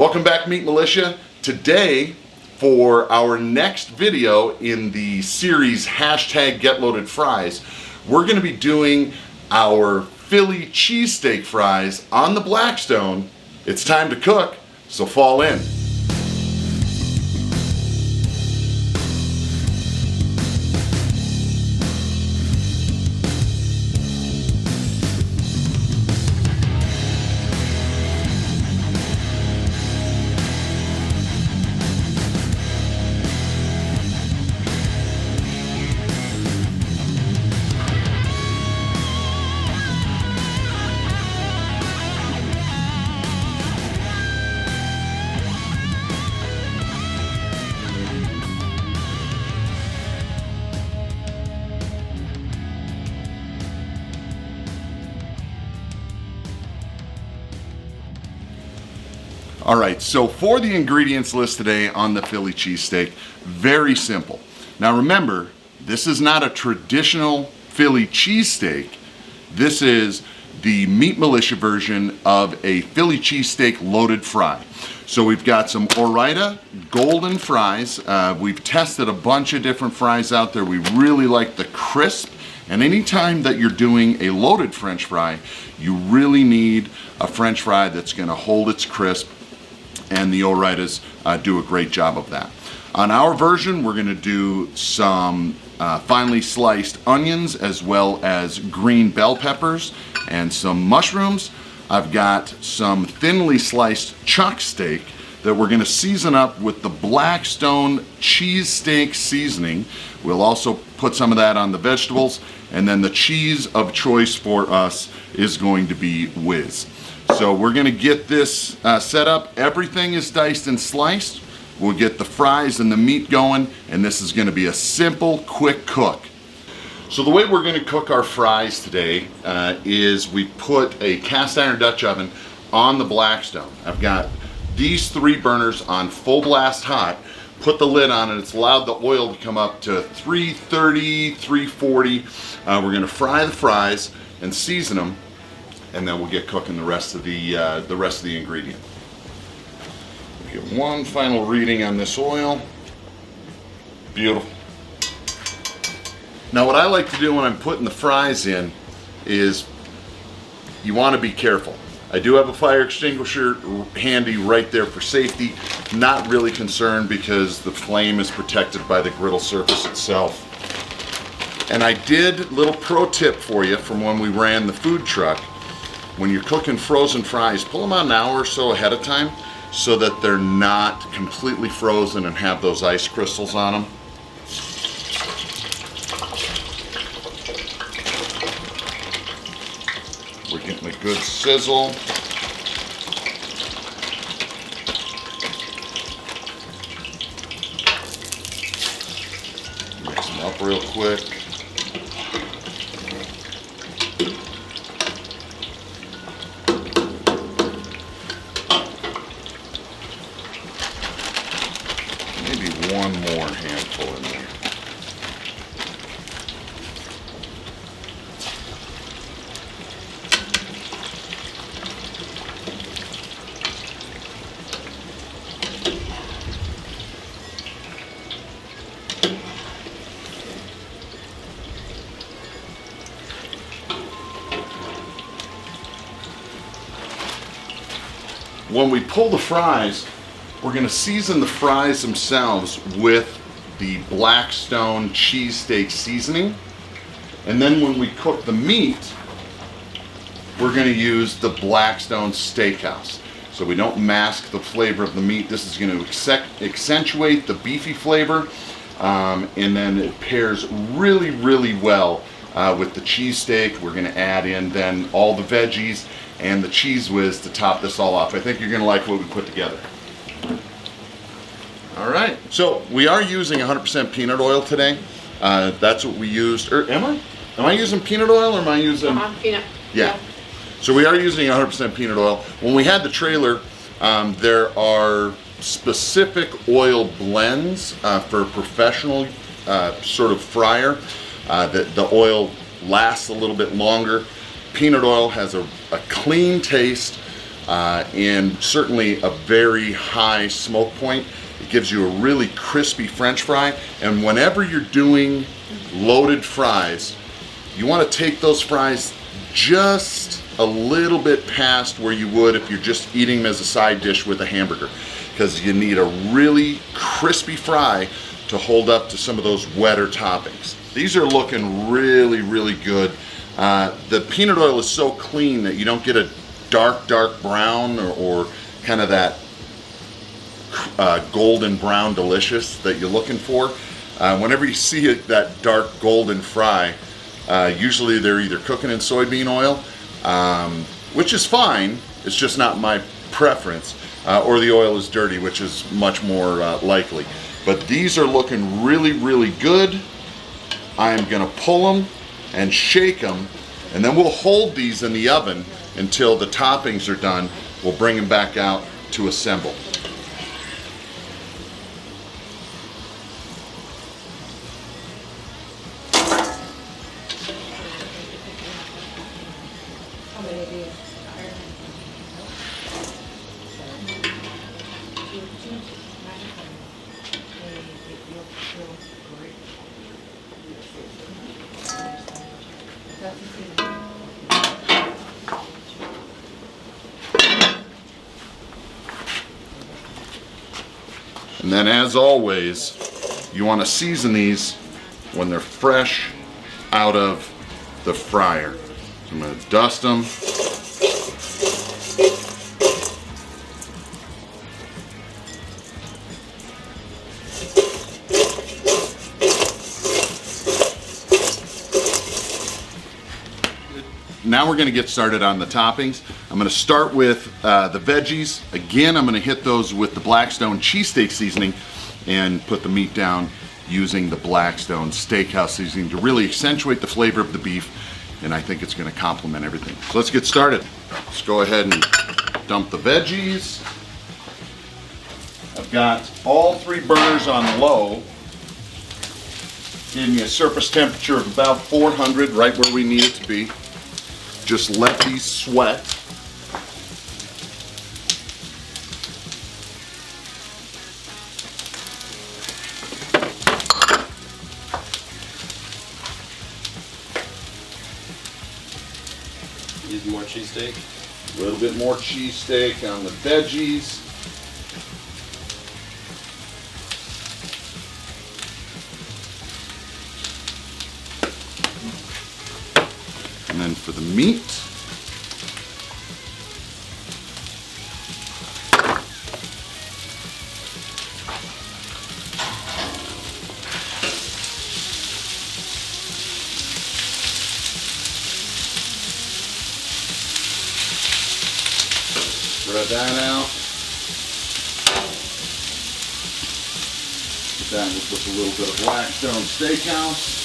Welcome back, Meat Militia. Today, for our next video in the series #GetLoadedFries, we're going to be doing our Philly cheesesteak fries on the Blackstone. It's time to cook, so fall in. Alright, so for the ingredients list today on the Philly cheesesteak, very simple. Now remember, this is not a traditional Philly cheesesteak. This is the Meat Militia version of a Philly cheesesteak loaded fry. So we've got some Ore-Ida golden fries. We've tested a bunch of different fries out there. We really like the crisp. And anytime that you're doing a loaded French fry, you really need a French fry that's going to hold its crisp. And the Ore-Idas do a great job of that. On our version, we're going to do some finely sliced onions as well as green bell peppers and some mushrooms. I've got some thinly sliced chuck steak that we're going to season up with the Blackstone cheesesteak seasoning. We'll also put some of that on the vegetables, and then the cheese of choice for us is going to be Whiz. So we're going to get this set up. Everything is diced and sliced. We'll get the fries and the meat going, and this is going to be a simple, quick cook. So the way we're going to cook our fries today is we put a cast iron Dutch oven on the Blackstone. I've got these 3 burners on full blast hot. Put the lid on, and it's allowed the oil to come up to 330, 340. We're going to fry the fries and season them, and then we'll get cooking the rest of the ingredient. We'll get one final reading on this oil. Beautiful. Now what I like to do when I'm putting the fries in is you want to be careful. I do have a fire extinguisher handy right there for safety. Not really concerned because the flame is protected by the griddle surface itself. And I did, little pro tip for you from when we ran the food truck. When you're cooking frozen fries, pull them out an hour or so ahead of time so that they're not completely frozen and have those ice crystals on them. We're getting a good sizzle. Mix them up real quick. One more handful in there. When we pull the fries, we're going to season the fries themselves with the Blackstone cheesesteak seasoning. And then when we cook the meat, we're going to use the Blackstone Steakhouse. So we don't mask the flavor of the meat. This is going to accentuate the beefy flavor. And then it pairs really, really well with the cheesesteak. We're going to add in then all the veggies and the cheese whiz to top this all off. I think you're going to like what we put together. Alright, so we are using 100% peanut oil today. That's what we used. Am I using peanut oil or am I using... Peanut. Yeah. So we are using 100% peanut oil. When we had the trailer, there are specific oil blends for a professional sort of fryer that the oil lasts a little bit longer. Peanut oil has a clean taste. and certainly a very high smoke point. It gives you a really crispy French fry, and whenever you're doing loaded fries, you want to take those fries just a little bit past where you would if you're just eating them as a side dish with a hamburger, because you need a really crispy fry to hold up to some of those wetter toppings. These are looking really, really good. The peanut oil is so clean that you don't get a dark brown or kind of that golden brown delicious that you're looking for. Whenever you see that dark golden fry, usually they're either cooking in soybean oil, which is fine, it's just not my preference, or the oil is dirty, which is much more likely. But these are looking really, really good. I'm gonna pull them and shake them, and then we'll hold these in the oven until the toppings are done. We'll bring them back out to assemble. And then, as always, you want to season these when they're fresh out of the fryer. So I'm going to dust them. Now we're going to get started on the toppings. I'm going to start with the veggies. Again, I'm going to hit those with the Blackstone cheesesteak seasoning and put the meat down using the Blackstone steakhouse seasoning to really accentuate the flavor of the beef, and I think it's going to complement everything. So let's get started. Let's go ahead and dump the veggies. I've got all 3 burners on low. Gave me a surface temperature of about 400, right where we need it to be. Just let these sweat. Use more cheesesteak. A little bit more cheesesteak on the veggies. And then for the meat, spread that out. Get that with a little bit of Blackstone Steakhouse.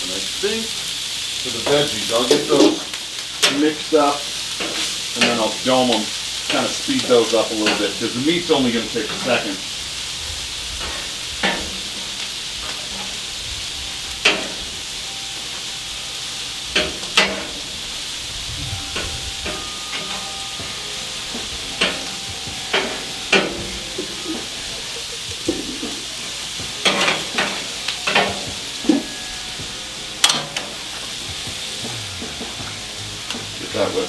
And I think for the veggies, I'll get those mixed up and then I'll dome them, kind of speed those up a little bit because the meat's only going to take a second. That with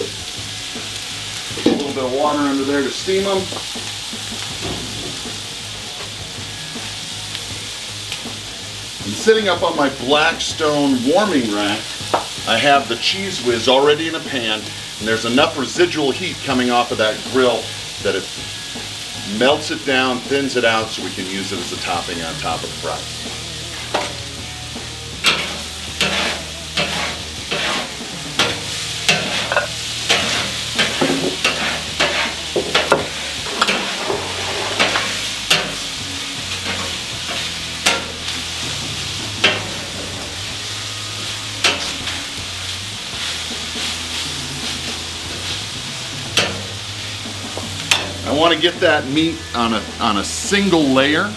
a little bit of water under there to steam them. And sitting up on my Blackstone warming rack, I have the Cheese Whiz already in a pan, and there's enough residual heat coming off of that grill that it melts it down, thins it out, so we can use it as a topping on top of the fries. I want to get that meat on a single layer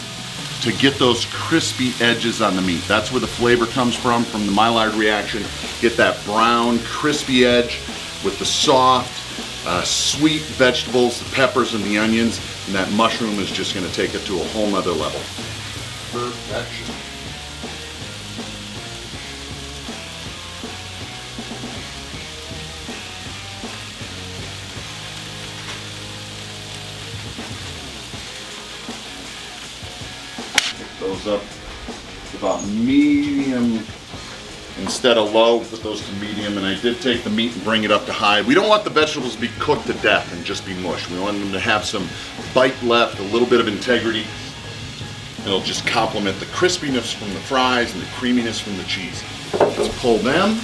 to get those crispy edges on the meat. That's where the flavor comes from the Maillard reaction. Get that brown, crispy edge with the soft, sweet vegetables, the peppers and the onions, and that mushroom is just gonna take it to a whole nother level. Perfection. Those up to about medium instead of low. Put those to medium, and I did take the meat and bring it up to high. We don't want the vegetables to be cooked to death and just be mush. We want them to have some bite left, a little bit of integrity. It'll just complement the crispiness from the fries and the creaminess from the cheese. Let's pull them.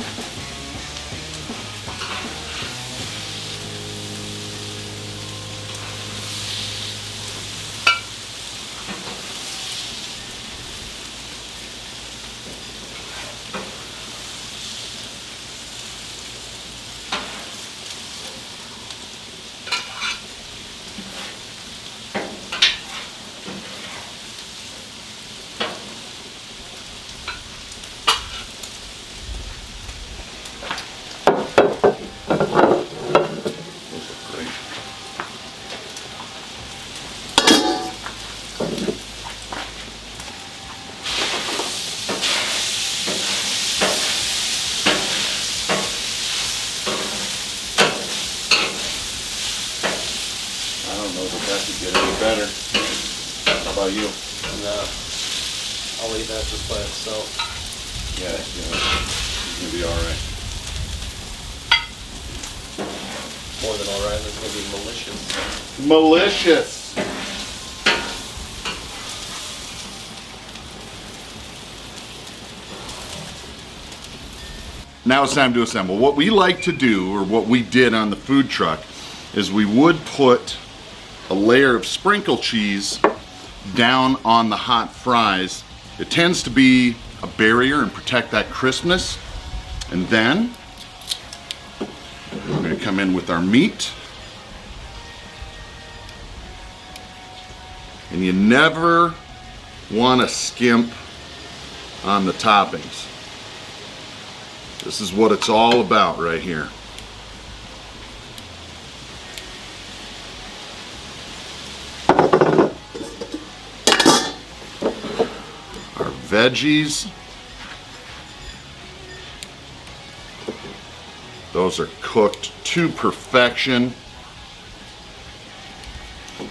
That could get any better. How about you? No. I'll eat that just by itself. Yeah, it's gonna be alright. More than alright, it's gonna be malicious. Malicious! Now it's time to assemble. What we like to do, or what we did on the food truck, is we would put a layer of sprinkle cheese down on the hot fries. It tends to be a barrier and protect that crispness. And then we're going to come in with our meat. And you never want to skimp on the toppings. This is what it's all about right here. Veggies, those are cooked to perfection.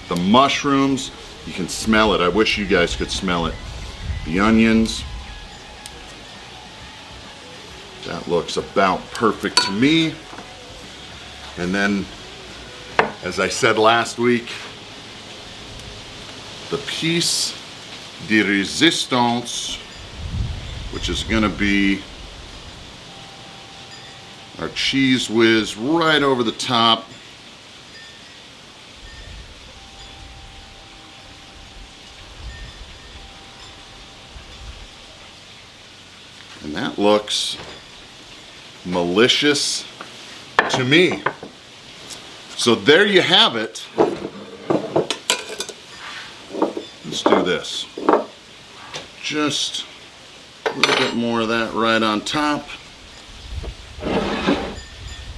The mushrooms, you can smell it. I wish you guys could smell it. The onions, that looks about perfect to me. And then, as I said last week, the piece de resistance, which is going to be our cheese whiz right over the top. And that looks malicious to me. So there you have it. Let's do this. Just a little bit more of that right on top.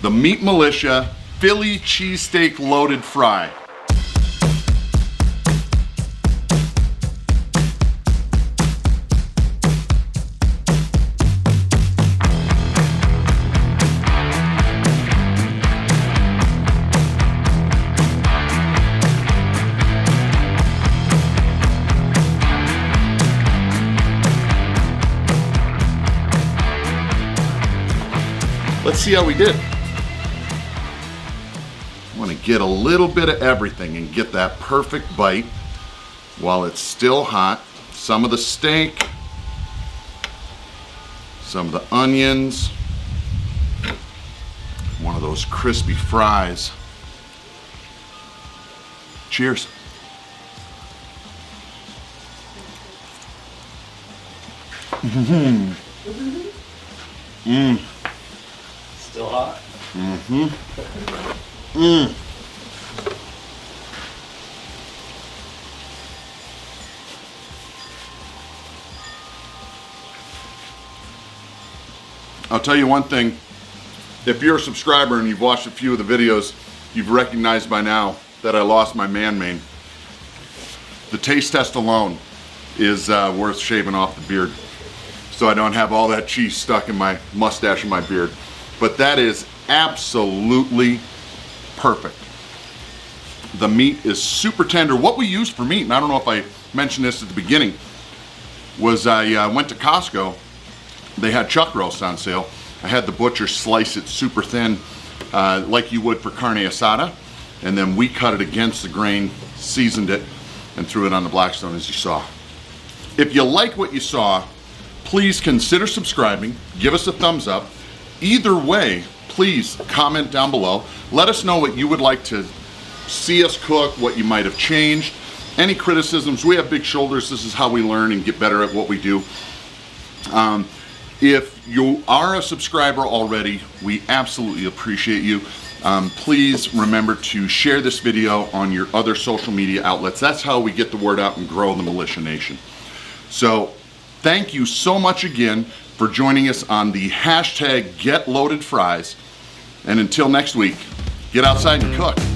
The Meat Militia Philly Cheesesteak Loaded Fry. Let's see how we did. I want to get a little bit of everything and get that perfect bite while it's still hot. Some of the steak, some of the onions, one of those crispy fries. Cheers. Still hot? I'll tell you one thing. If you're a subscriber and you've watched a few of the videos, you've recognized by now that I lost my man mane. The taste test alone is worth shaving off the beard, so I don't have all that cheese stuck in my mustache and my beard. But that is absolutely perfect. The meat is super tender. What we used for meat, and I don't know if I mentioned this at the beginning, was I went to Costco. They had chuck roast on sale. I had the butcher slice it super thin, like you would for carne asada, and then we cut it against the grain, seasoned it, and threw it on the Blackstone as you saw. If you like what you saw, please consider subscribing, give us a thumbs up. Either way, please comment down below. Let us know what you would like to see us cook, what you might have changed. Any criticisms, we have big shoulders. This is how we learn and get better at what we do. If you are a subscriber already, we absolutely appreciate you. Please remember to share this video on your other social media outlets. That's how we get the word out and grow the Militia Nation. So thank you so much again for joining us on the hashtag GetLoadedFries. And until next week, get outside and cook.